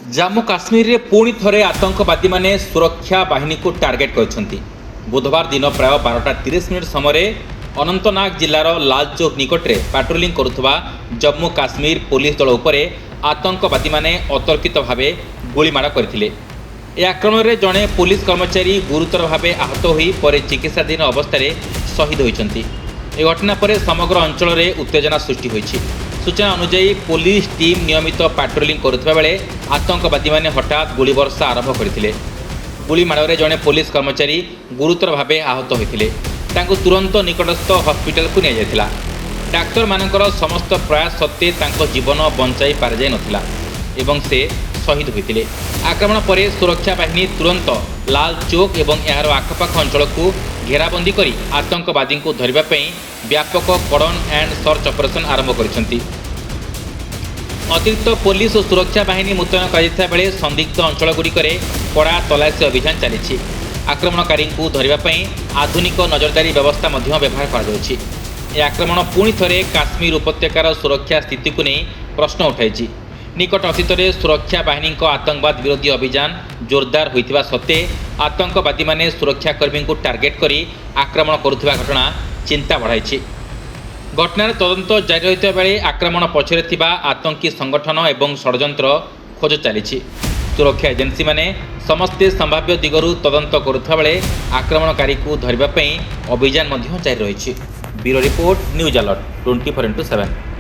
जम्मू काश्मीर रे पुणी थरे आतंकवादी माने सुरक्षा बाहिनी को टार्गेट करछंती। बुधवार दिन प्राय 12:30 समय अनंतनाग जिलार लाल चौक निकट में पेट्रोलिंग करुवा जम्मू काश्मीर पुलिस दल उपरे आतंकवादी माने अतर्कित भावे गुलीमाड़ करथिले। ए आक्रमण में जड़े पुलिस कर्मचारी गुरुतर भावे आहत होई परे चिकित्साधीन अवस्था शहीद होइछंती। ए घटना पर समग्र अंचल में उत्तेजना सृष्टि होइछि। सूचना अनुसार पुलिस टीम नियमित पेट्रोलिंग करुवा बेले आतंकवादी माने हठात गोली वर्षा आरंभ करथिले। गुलीमाड़ जड़े पुलिस कर्मचारी गुरुतर भावे आहत होइथिले। तांको तुरंत निकटस्थ हॉस्पिटल को निया जायथिला। डाक्तर मानकर समस्त प्रयास सत्वे तांको जीवन बंचाई पार जाय नथिला एवं से शहीद होइथिले। आक्रमण पर सुरक्षा बाहिनी तुरंत लाल चौक एवं यार आखपाख अंचल को घेराबंदी करी आतंकवादी को धरिबा पई व्यापक कॉर्डन एंड सर्च ऑपरेशन आरंभ करिसेंती। अतिरिक्त पुलिस और सुरक्षा बाहिनी मुतयन करा बेले संदिग्ध अंचलगुड़िक कड़ा तलाशी अभियान चली। आक्रमणकारी को धरिबा पई आधुनिक नजरदारी व्यवस्था व्यवहार कर आक्रमण पुणी थरे काश्मीर उपत्यकार सुरक्षा स्थिति को नहीं प्रश्न उठाई। निकट अतीत में सुरक्षा बाहिनी आतंकवाद विरोधी अभियान जोरदार होता सत्वे आतंकवादी माने सुरक्षाकर्मी को टार्गेट करी आक्रमण करुवा घटना चिंता बढ़ाई। घटनार तदंत जारी रहता बेले आक्रमण पछरे थिबा आतंकी संगठन एवं षड्यंत्र खोज चली। सुरक्षा एजेंसी माने समस्ते संभाव्य दिगरु तदंत करुवा बेले आक्रमणकारी को धरिबा पई अभियान जारी रही। Bureau report news alert 24x7।